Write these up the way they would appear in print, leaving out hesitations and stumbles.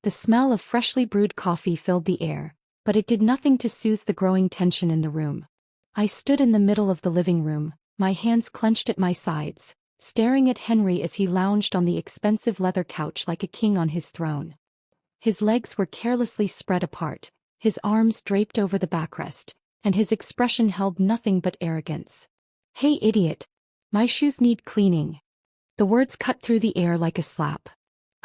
The smell of freshly brewed coffee filled the air, but it did nothing to soothe the growing tension in the room. I stood in the middle of the living room, my hands clenched at my sides, staring at Henry as he lounged on the expensive leather couch like a king on his throne. His legs were carelessly spread apart, his arms draped over the backrest, and his expression held nothing but arrogance. "Hey idiot! My shoes need cleaning." The words cut through the air like a slap.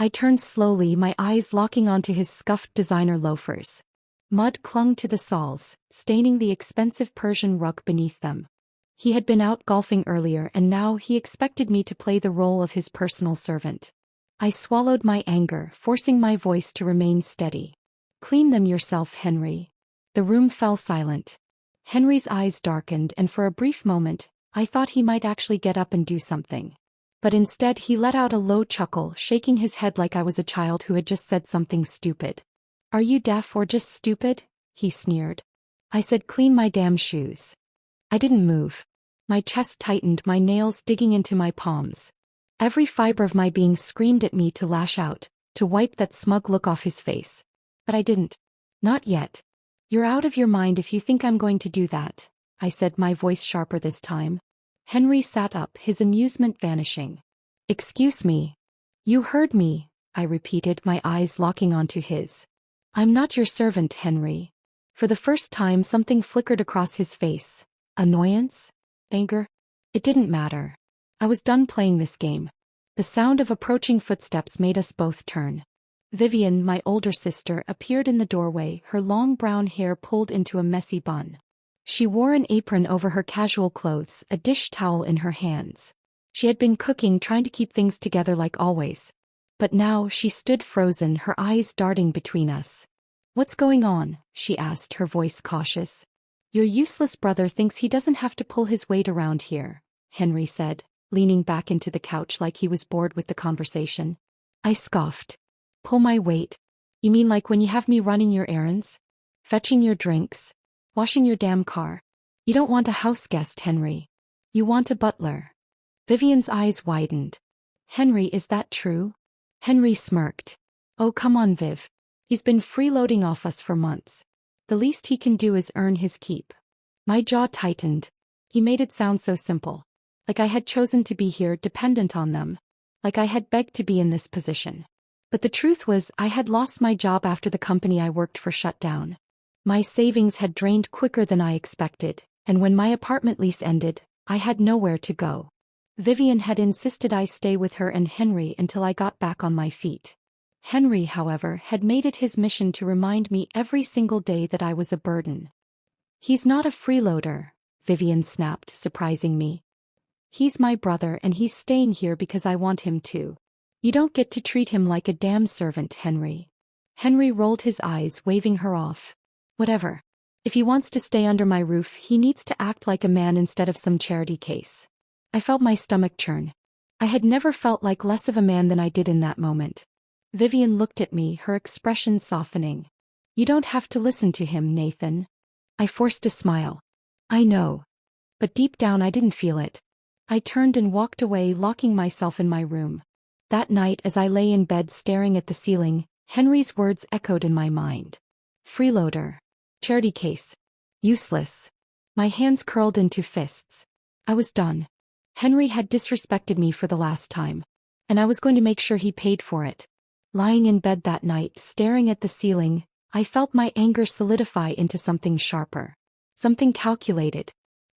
I turned slowly, my eyes locking onto his scuffed designer loafers. Mud clung to the soles, staining the expensive Persian rug beneath them. He had been out golfing earlier and now he expected me to play the role of his personal servant. I swallowed my anger, forcing my voice to remain steady. "Clean them yourself, Henry." The room fell silent. Henry's eyes darkened and for a brief moment, I thought he might actually get up and do something. But instead he let out a low chuckle, shaking his head like I was a child who had just said something stupid. "Are you deaf or just stupid?" he sneered. I said, "Clean my damn shoes." I didn't move. My chest tightened, my nails digging into my palms. Every fiber of my being screamed at me to lash out, to wipe that smug look off his face. But I didn't. "Not yet. You're out of your mind if you think I'm going to do that," I said, my voice sharper this time. Henry sat up, his amusement vanishing. "Excuse me." "You heard me," I repeated, my eyes locking onto his. "I'm not your servant, Henry." For the first time something flickered across his face. Annoyance? Anger? It didn't matter. I was done playing this game. The sound of approaching footsteps made us both turn. Vivian, my older sister, appeared in the doorway, her long brown hair pulled into a messy bun. She wore an apron over her casual clothes, a dish towel in her hands. She had been cooking, trying to keep things together like always. But now she stood frozen, her eyes darting between us. "What's going on?" she asked, her voice cautious. "Your useless brother thinks he doesn't have to pull his weight around here," Henry said, leaning back into the couch like he was bored with the conversation. I scoffed. "Pull my weight? You mean like when you have me running your errands? Fetching your drinks? Washing your damn car? You don't want a house guest, Henry. You want a butler." Vivian's eyes widened. "Henry, is that true?" Henry smirked. "Oh, come on, Viv. He's been freeloading off us for months. The least he can do is earn his keep." My jaw tightened. He made it sound so simple. Like I had chosen to be here, dependent on them. Like I had begged to be in this position. But the truth was, I had lost my job after the company I worked for shut down. My savings had drained quicker than I expected, and when my apartment lease ended, I had nowhere to go. Vivian had insisted I stay with her and Henry until I got back on my feet. Henry, however, had made it his mission to remind me every single day that I was a burden. "He's not a freeloader," Vivian snapped, surprising me. "He's my brother and he's staying here because I want him to. You don't get to treat him like a damn servant, Henry." Henry rolled his eyes, waving her off. "Whatever. If he wants to stay under my roof, he needs to act like a man instead of some charity case." I felt my stomach churn. I had never felt like less of a man than I did in that moment. Vivian looked at me, her expression softening. "You don't have to listen to him, Nathan." I forced a smile. "I know. But deep down I didn't feel it." I turned and walked away, locking myself in my room. That night, as I lay in bed staring at the ceiling, Henry's words echoed in my mind. Freeloader. Charity case. Useless. My hands curled into fists. I was done. Henry had disrespected me for the last time. And I was going to make sure he paid for it. Lying in bed that night, staring at the ceiling, I felt my anger solidify into something sharper. Something calculated.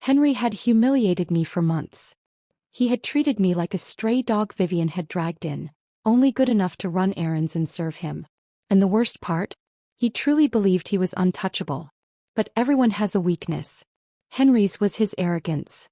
Henry had humiliated me for months. He had treated me like a stray dog Vivian had dragged in, only good enough to run errands and serve him. And the worst part? He truly believed he was untouchable. But everyone has a weakness. Henry's was his arrogance.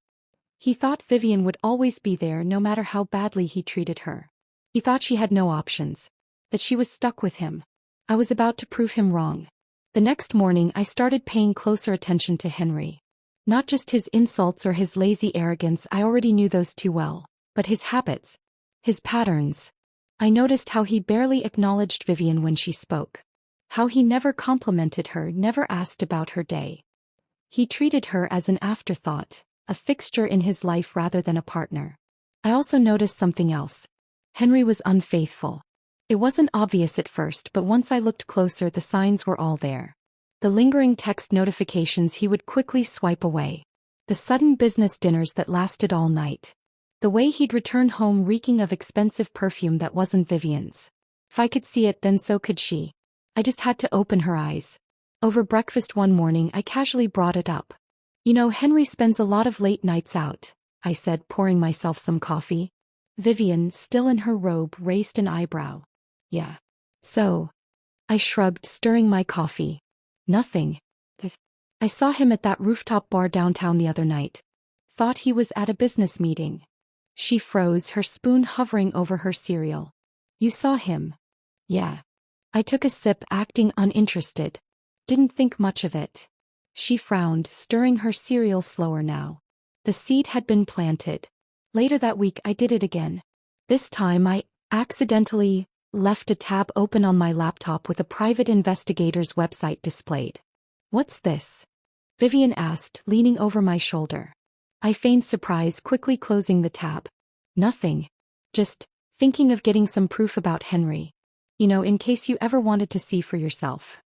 He thought Vivian would always be there no matter how badly he treated her. He thought she had no options. That she was stuck with him. I was about to prove him wrong. The next morning I started paying closer attention to Henry. Not just his insults or his lazy arrogance, I already knew those too well, but his habits. His patterns. I noticed how he barely acknowledged Vivian when she spoke. How he never complimented her, never asked about her day. He treated her as an afterthought, a fixture in his life rather than a partner. I also noticed something else. Henry was unfaithful. It wasn't obvious at first, but once I looked closer, the signs were all there. The lingering text notifications he would quickly swipe away. The sudden business dinners that lasted all night. The way he'd return home reeking of expensive perfume that wasn't Vivian's. If I could see it, then so could she. I just had to open her eyes. Over breakfast one morning, I casually brought it up. You know, Henry spends a lot of late nights out, I said, pouring myself some coffee. Vivian, still in her robe, raised an eyebrow. Yeah. So? I shrugged, stirring my coffee. Nothing. I saw him at that rooftop bar downtown the other night. Thought he was at a business meeting. She froze, her spoon hovering over her cereal. You saw him? Yeah. I took a sip, acting uninterested. Didn't think much of it. She frowned, stirring her cereal slower now. The seed had been planted. Later that week I did it again. This time I accidentally left a tab open on my laptop with a private investigator's website displayed. What's this? Vivian asked, leaning over my shoulder. I feigned surprise, quickly closing the tab. Nothing. Just thinking of getting some proof about Henry. You know, in case you ever wanted to see for yourself.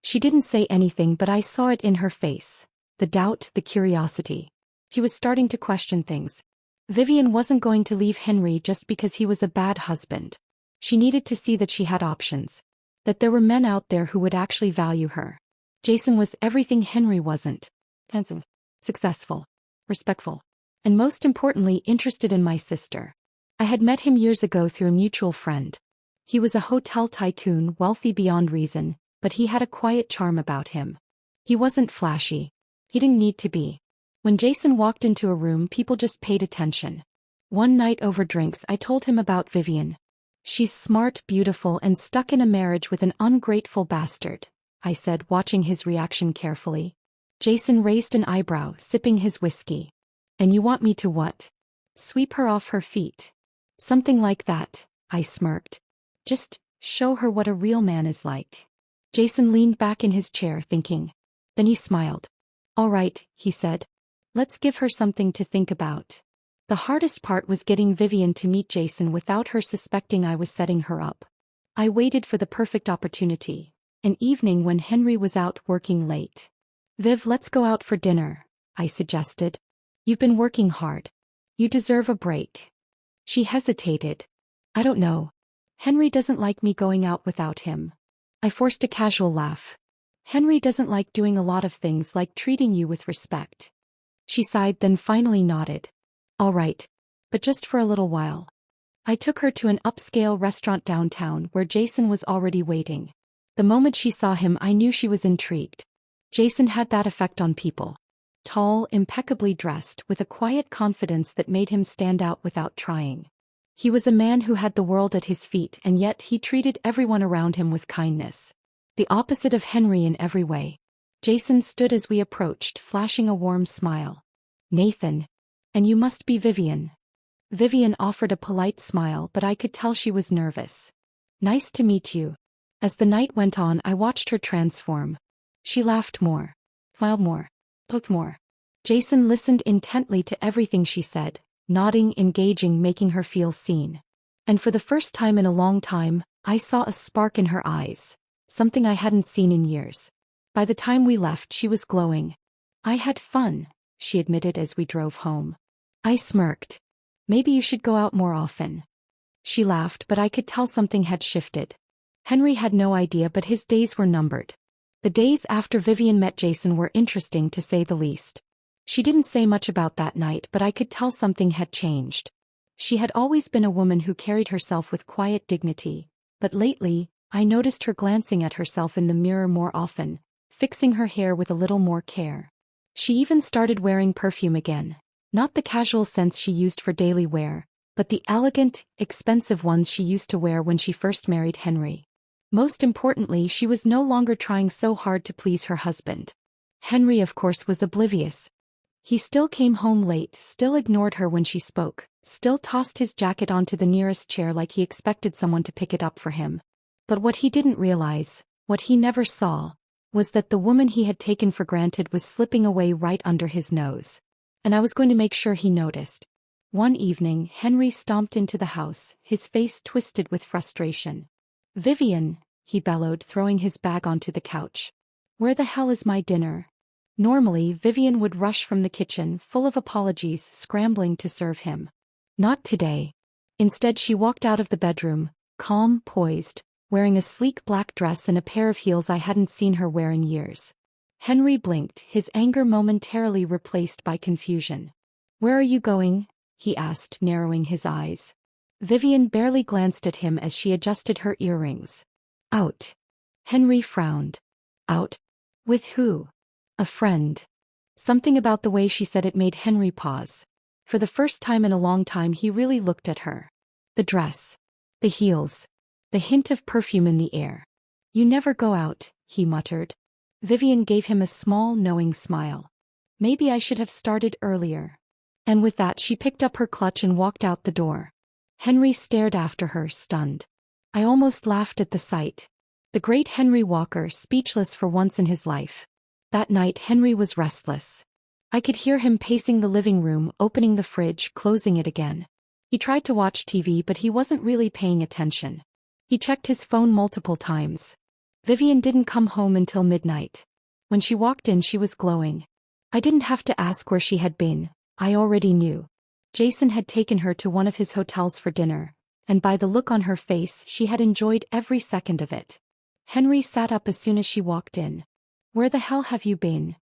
She didn't say anything, but I saw it in her face. The doubt, the curiosity. He was starting to question things. Vivian wasn't going to leave Henry just because he was a bad husband. She needed to see that she had options. That there were men out there who would actually value her. Jason was everything Henry wasn't. Handsome, successful, respectful, and most importantly, interested in my sister. I had met him years ago through a mutual friend. He was a hotel tycoon, wealthy beyond reason, but he had a quiet charm about him. He wasn't flashy. He didn't need to be. When Jason walked into a room, people just paid attention. One night over drinks, I told him about Vivian. She's smart, beautiful, and stuck in a marriage with an ungrateful bastard, I said, watching his reaction carefully. Jason raised an eyebrow, sipping his whiskey. And you want me to what? Sweep her off her feet. Something like that, I smirked. Just show her what a real man is like. Jason leaned back in his chair, thinking. Then he smiled. All right, he said. Let's give her something to think about. The hardest part was getting Vivian to meet Jason without her suspecting I was setting her up. I waited for the perfect opportunity. An evening when Henry was out working late. Viv, let's go out for dinner, I suggested. You've been working hard. You deserve a break. She hesitated. I don't know. Henry doesn't like me going out without him. I forced a casual laugh. Henry doesn't like doing a lot of things, like treating you with respect. She sighed, then finally nodded. All right. But just for a little while. I took her to an upscale restaurant downtown where Jason was already waiting. The moment she saw him, I knew she was intrigued. Jason had that effect on people. Tall, impeccably dressed, with a quiet confidence that made him stand out without trying. He was a man who had the world at his feet, and yet he treated everyone around him with kindness. The opposite of Henry in every way. Jason stood as we approached, flashing a warm smile. Nathan. And you must be Vivian. Vivian offered a polite smile, but I could tell she was nervous. Nice to meet you. As the night went on, I watched her transform. She laughed more. Smiled more. Looked more. Jason listened intently to everything she said, nodding, engaging, making her feel seen. And for the first time in a long time, I saw a spark in her eyes. Something I hadn't seen in years. By the time we left, she was glowing. I had fun, she admitted as we drove home. I smirked. Maybe you should go out more often. She laughed, but I could tell something had shifted. Henry had no idea, but his days were numbered. The days after Vivian met Jason were interesting, to say the least. She didn't say much about that night, but I could tell something had changed. She had always been a woman who carried herself with quiet dignity, but lately, I noticed her glancing at herself in the mirror more often, fixing her hair with a little more care. She even started wearing perfume again. Not the casual scents she used for daily wear, but the elegant, expensive ones she used to wear when she first married Henry. Most importantly, she was no longer trying so hard to please her husband. Henry, of course, was oblivious. He still came home late, still ignored her when she spoke, still tossed his jacket onto the nearest chair like he expected someone to pick it up for him. But what he didn't realize, what he never saw, was that the woman he had taken for granted was slipping away right under his nose. And I was going to make sure he noticed. One evening, Henry stomped into the house, his face twisted with frustration. "Vivian," he bellowed, throwing his bag onto the couch. "Where the hell is my dinner?" Normally, Vivian would rush from the kitchen, full of apologies, scrambling to serve him. Not today. Instead, she walked out of the bedroom, calm, poised, wearing a sleek black dress and a pair of heels I hadn't seen her wear in years. Henry blinked, his anger momentarily replaced by confusion. "Where are you going?" he asked, narrowing his eyes. Vivian barely glanced at him as she adjusted her earrings. "Out." Henry frowned. "Out? With who?" "A friend." Something about the way she said it made Henry pause. For the first time in a long time he really looked at her. The dress. The heels. The hint of perfume in the air. "You never go out," he muttered. Vivian gave him a small, knowing smile. "Maybe I should have started earlier." And with that she picked up her clutch and walked out the door. Henry stared after her, stunned. I almost laughed at the sight. The great Henry Walker, speechless for once in his life. That night Henry was restless. I could hear him pacing the living room, opening the fridge, closing it again. He tried to watch TV but he wasn't really paying attention. He checked his phone multiple times. Vivian didn't come home until midnight. When she walked in she was glowing. I didn't have to ask where she had been, I already knew. Jason had taken her to one of his hotels for dinner, and by the look on her face she had enjoyed every second of it. Henry sat up as soon as she walked in. "Where the hell have you been?"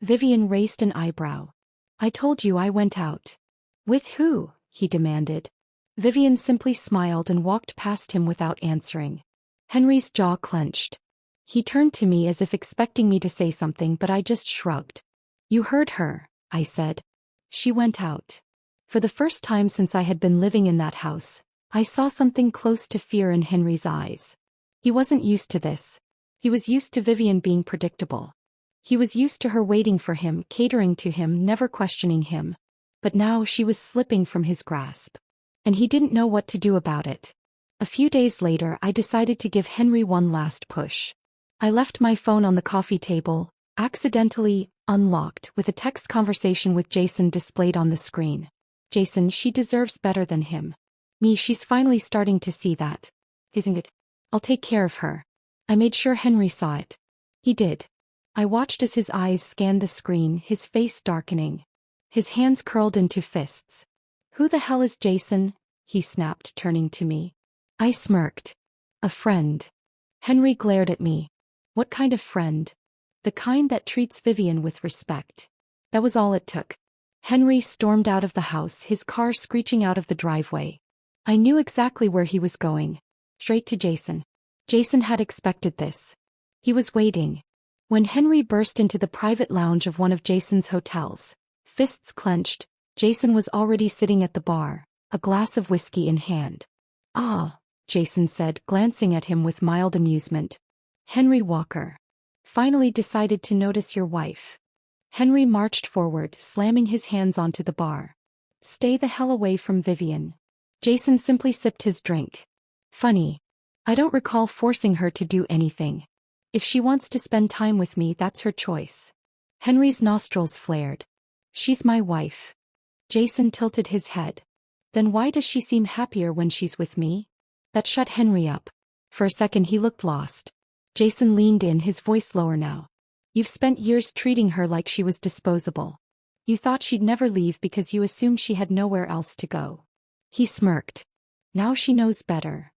Vivian raised an eyebrow. "I told you I went out." "With who?" he demanded. Vivian simply smiled and walked past him without answering. Henry's jaw clenched. He turned to me as if expecting me to say something but I just shrugged. "You heard her," I said. "She went out." For the first time since I had been living in that house, I saw something close to fear in Henry's eyes. He wasn't used to this. He was used to Vivian being predictable. He was used to her waiting for him, catering to him, never questioning him. But now she was slipping from his grasp. And he didn't know what to do about it. A few days later I decided to give Henry one last push. I left my phone on the coffee table, accidentally unlocked, with a text conversation with Jason displayed on the screen. "Jason, she deserves better than him. Me, she's finally starting to see that. Isn't it? I'll take care of her." I made sure Henry saw it. He did. I watched as his eyes scanned the screen, his face darkening. His hands curled into fists. "Who the hell is Jason?" he snapped, turning to me. I smirked. "A friend." Henry glared at me. "What kind of friend?" "The kind that treats Vivian with respect." That was all it took. Henry stormed out of the house, his car screeching out of the driveway. I knew exactly where he was going. Straight to Jason. Jason had expected this. He was waiting. When Henry burst into the private lounge of one of Jason's hotels, fists clenched, Jason was already sitting at the bar, a glass of whiskey in hand. "Ah," Jason said, glancing at him with mild amusement. "Henry Walker. Finally decided to notice your wife." Henry marched forward, slamming his hands onto the bar. "Stay the hell away from Vivian." Jason simply sipped his drink. "Funny. I don't recall forcing her to do anything. If she wants to spend time with me, that's her choice." Henry's nostrils flared. "She's my wife." Jason tilted his head. "Then why does she seem happier when she's with me?" That shut Henry up. For a second he looked lost. Jason leaned in, his voice lower now. "You've spent years treating her like she was disposable. You thought she'd never leave because you assumed she had nowhere else to go." He smirked. "Now she knows better."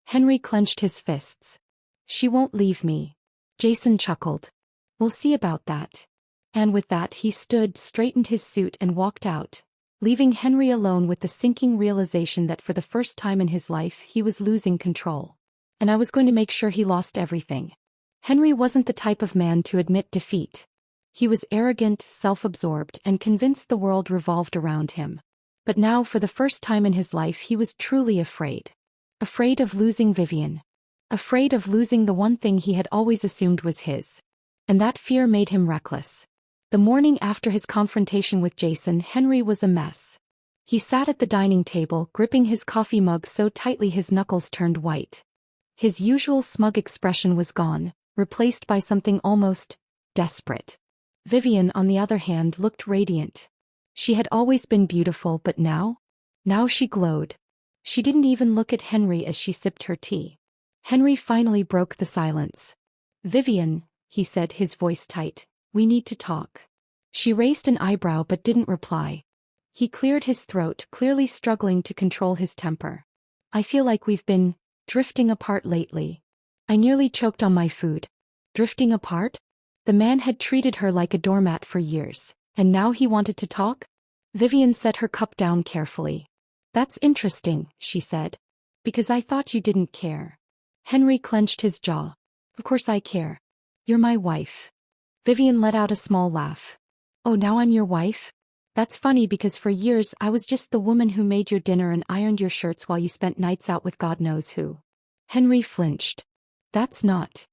Henry clenched his fists. "She won't leave me." Jason chuckled. "We'll see about that." And with that he stood, straightened his suit and walked out, leaving Henry alone with the sinking realization that for the first time in his life he was losing control. And I was going to make sure he lost everything. Henry wasn't the type of man to admit defeat. He was arrogant, self-absorbed, and convinced the world revolved around him. But now, for the first time in his life, he was truly afraid. Afraid of losing Vivian. Afraid of losing the one thing he had always assumed was his. And that fear made him reckless. The morning after his confrontation with Jason, Henry was a mess. He sat at the dining table, gripping his coffee mug so tightly his knuckles turned white. His usual smug expression was gone, replaced by something almost desperate. Vivian, on the other hand, looked radiant. She had always been beautiful, but now she glowed. She didn't even look at Henry as she sipped her tea. Henry finally broke the silence. "Vivian," he said, his voice tight, "we need to talk." She raised an eyebrow but didn't reply. He cleared his throat, clearly struggling to control his temper. "I feel like we've been drifting apart lately." I nearly choked on my food. Drifting apart? The man had treated her like a doormat for years, and now he wanted to talk? Vivian set her cup down carefully. "That's interesting," she said. "Because I thought you didn't care." Henry clenched his jaw. "Of course I care. You're my wife." Vivian let out a small laugh. "Oh, now I'm your wife? That's funny because for years I was just the woman who made your dinner and ironed your shirts while you spent nights out with God knows who." Henry flinched. "That's not."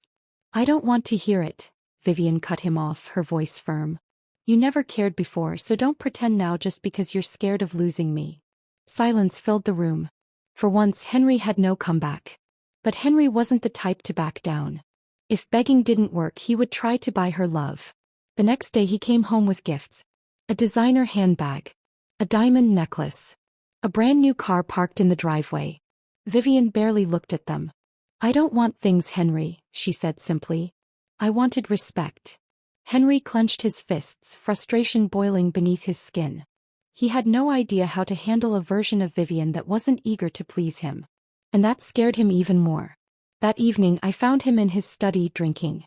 "I don't want to hear it," Vivian cut him off, her voice firm. "You never cared before, so don't pretend now just because you're scared of losing me." Silence filled the room. For once Henry had no comeback. But Henry wasn't the type to back down. If begging didn't work, he would try to buy her love. The next day he came home with gifts. A designer handbag. A diamond necklace. A brand new car parked in the driveway. Vivian barely looked at them. "I don't want things, Henry," she said simply. "I wanted respect." Henry clenched his fists, frustration boiling beneath his skin. He had no idea how to handle a version of Vivian that wasn't eager to please him. And that scared him even more. That evening I found him in his study drinking.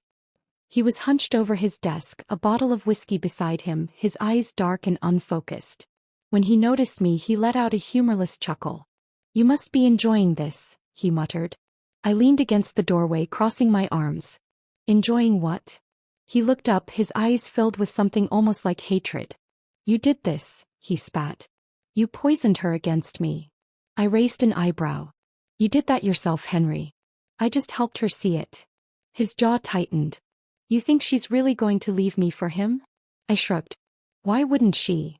He was hunched over his desk, a bottle of whiskey beside him, his eyes dark and unfocused. When he noticed me, he let out a humorless chuckle. "You must be enjoying this," he muttered. I leaned against the doorway, crossing my arms. "Enjoying what?" He looked up, his eyes filled with something almost like hatred. "You did this," he spat. "You poisoned her against me." I raised an eyebrow. "You did that yourself, Henry." "I just helped her see it." His jaw tightened. "You think she's really going to leave me for him?" I shrugged. "Why wouldn't she?"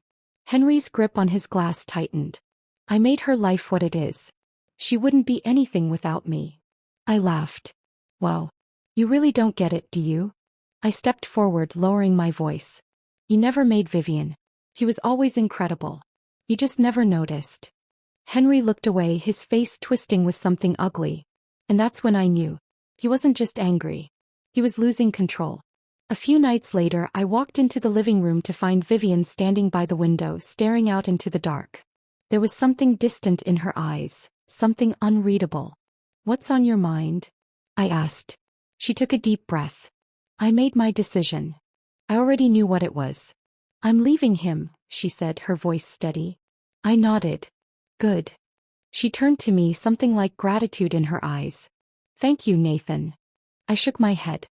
Henry's grip on his glass tightened. "I made her life what it is. She wouldn't be anything without me." I laughed. "Well, you really don't get it, do you?" I stepped forward, lowering my voice. "You never made Vivian. He was always incredible. You just never noticed." Henry looked away, his face twisting with something ugly. And that's when I knew. He wasn't just angry. He was losing control. A few nights later, I walked into the living room to find Vivian standing by the window, staring out into the dark. There was something distant in her eyes, something unreadable. "What's on your mind?" I asked. She took a deep breath. "I made my decision. I already knew what it was. I'm leaving him," she said, her voice steady. I nodded. "Good." She turned to me, something like gratitude in her eyes. "Thank you, Nathan." I shook my head.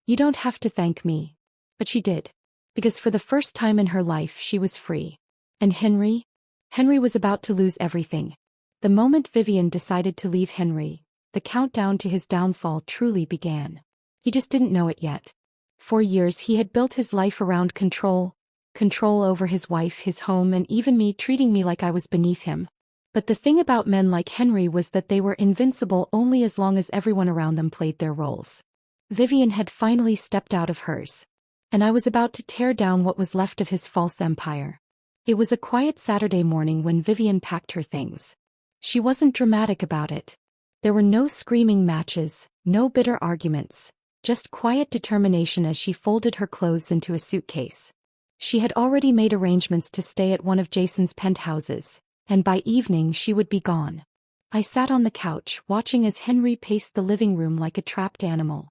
"You don't have to thank me." But she did. Because for the first time in her life she was free. And Henry? Henry was about to lose everything. The moment Vivian decided to leave Henry, the countdown to his downfall truly began. He just didn't know it yet. For years he had built his life around control over his wife, his home, and even me, treating me like I was beneath him. But the thing about men like Henry was that they were invincible only as long as everyone around them played their roles. Vivian had finally stepped out of hers. And I was about to tear down what was left of his false empire. It was a quiet Saturday morning when Vivian packed her things. She wasn't dramatic about it. There were no screaming matches, no bitter arguments, just quiet determination as she folded her clothes into a suitcase. She had already made arrangements to stay at one of Jason's penthouses, and by evening she would be gone. I sat on the couch, watching as Henry paced the living room like a trapped animal.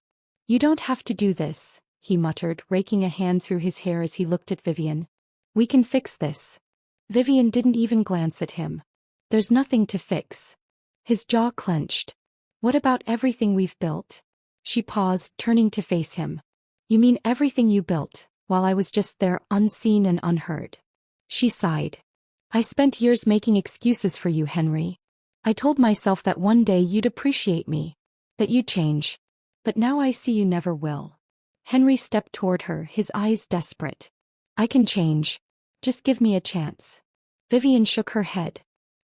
"You don't have to do this," he muttered, raking a hand through his hair as he looked at Vivian. "We can fix this." Vivian didn't even glance at him. "There's nothing to fix." His jaw clenched. "What about everything we've built?" She paused, turning to face him. "You mean everything you built, while I was just there, unseen and unheard?" She sighed. "I spent years making excuses for you, Henry. I told myself that one day you'd appreciate me, that you'd change. But now I see you never will." Henry stepped toward her, his eyes desperate. "I can change. Just give me a chance." Vivian shook her head.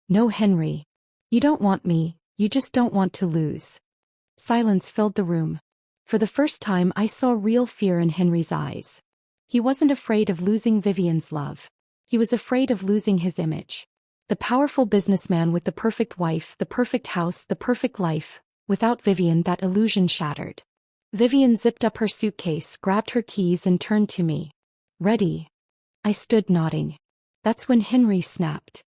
"No, Henry. You don't want me, you just don't want to lose." Silence filled the room. For the first time I saw real fear in Henry's eyes. He wasn't afraid of losing Vivian's love. He was afraid of losing his image. The powerful businessman with the perfect wife, the perfect house, the perfect life, Without Vivian, that illusion shattered. Vivian zipped up her suitcase, grabbed her keys and turned to me. Ready? I stood nodding. That's when Henry snapped.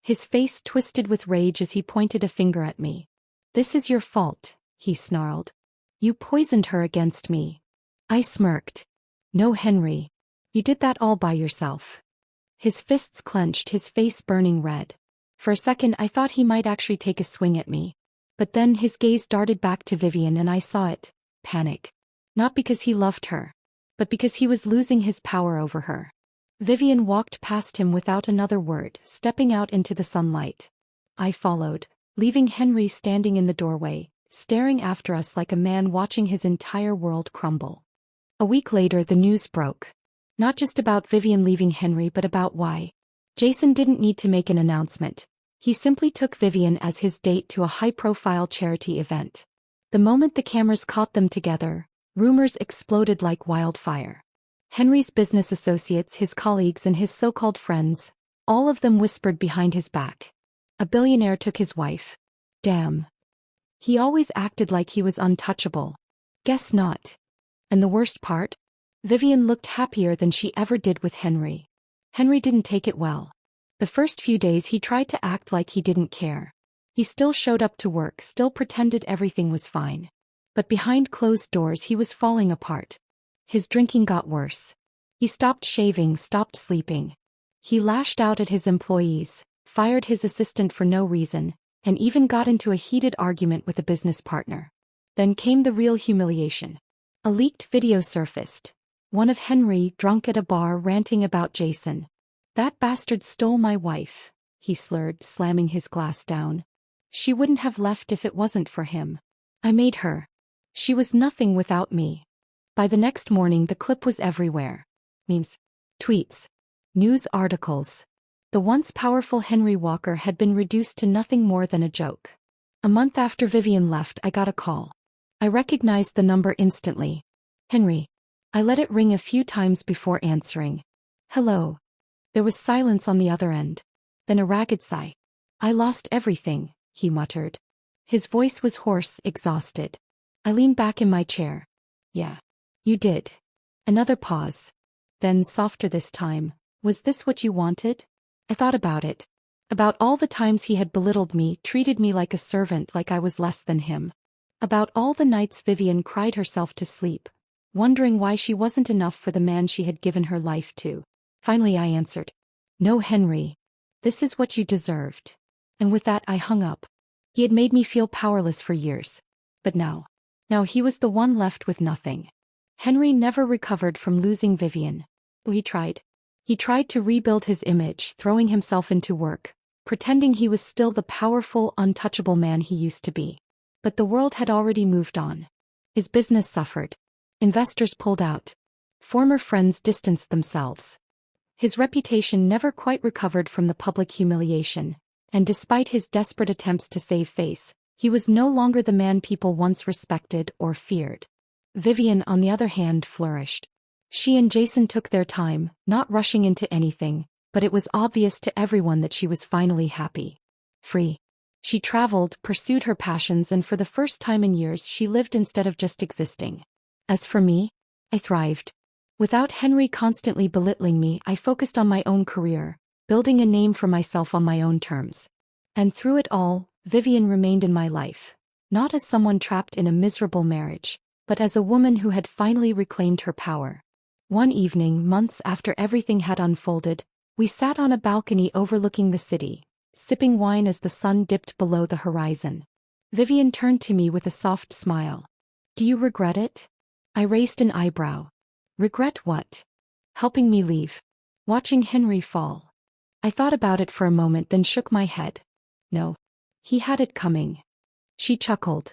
His face twisted with rage as he pointed a finger at me. This is your fault, he snarled. You poisoned her against me. I smirked. No, Henry. You did that all by yourself. His fists clenched, his face burning red. For a second I thought he might actually take a swing at me. But then his gaze darted back to Vivian and I saw it. Panic. Not because he loved her, but because he was losing his power over her. Vivian walked past him without another word, stepping out into the sunlight. I followed, leaving Henry standing in the doorway, staring after us like a man watching his entire world crumble. A week later the news broke. Not just about Vivian leaving Henry but about why. Jason didn't need to make an announcement. He simply took Vivian as his date to a high-profile charity event. The moment the cameras caught them together, rumors exploded like wildfire. Henry's business associates, his colleagues and his so-called friends, all of them whispered behind his back. A billionaire took his wife. Damn. He always acted like he was untouchable. Guess not. And the worst part? Vivian looked happier than she ever did with Henry. Henry didn't take it well. The first few days he tried to act like he didn't care. He still showed up to work, still pretended everything was fine. But behind closed doors he was falling apart. His drinking got worse. He stopped shaving, stopped sleeping. He lashed out at his employees, fired his assistant for no reason, and even got into a heated argument with a business partner. Then came the real humiliation. A leaked video surfaced. One of Henry, drunk at a bar, ranting about Jason. That bastard stole my wife, he slurred, slamming his glass down. She wouldn't have left if it wasn't for him. I made her. She was nothing without me. By the next morning the clip was everywhere. Memes, tweets, news articles. The once powerful Henry Walker had been reduced to nothing more than a joke. A month after Vivian left I got a call. I recognized the number instantly. Henry. I let it ring a few times before answering. Hello. There was silence on the other end. Then a ragged sigh. I lost everything, he muttered. His voice was hoarse, exhausted. I leaned back in my chair. Yeah. You did. Another pause. Then softer this time. Was this what you wanted? I thought about it. About all the times he had belittled me, treated me like a servant, like I was less than him. About all the nights Vivian cried herself to sleep, wondering why she wasn't enough for the man she had given her life to. Finally I answered. No, Henry. This is what you deserved. And with that I hung up. He had made me feel powerless for years. But now he was the one left with nothing. Henry never recovered from losing Vivian. He tried. He tried to rebuild his image, throwing himself into work, pretending he was still the powerful, untouchable man he used to be. But the world had already moved on. His business suffered. Investors pulled out. Former friends distanced themselves. His reputation never quite recovered from the public humiliation, and despite his desperate attempts to save face, he was no longer the man people once respected or feared. Vivian, on the other hand, flourished. She and Jason took their time, not rushing into anything, but it was obvious to everyone that she was finally happy. Free. She traveled, pursued her passions, and for the first time in years she lived instead of just existing. As for me, I thrived. Without Henry constantly belittling me, I focused on my own career, building a name for myself on my own terms. And through it all, Vivian remained in my life. Not as someone trapped in a miserable marriage, but as a woman who had finally reclaimed her power. One evening, months after everything had unfolded, we sat on a balcony overlooking the city, sipping wine as the sun dipped below the horizon. Vivian turned to me with a soft smile. Do you regret it? I raised an eyebrow. Regret what? Helping me leave. Watching Henry fall. I thought about it for a moment, then shook my head. No. He had it coming. She chuckled.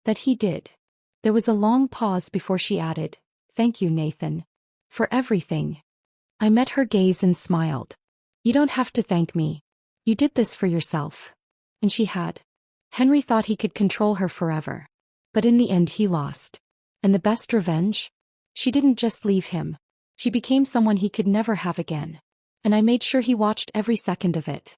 That he did. There was a long pause before she added, Thank you, Nathan. For everything. I met her gaze and smiled. You don't have to thank me. You did this for yourself. And she had. Henry thought he could control her forever. But in the end he lost. And the best revenge? She didn't just leave him. She became someone he could never have again. And I made sure he watched every second of it.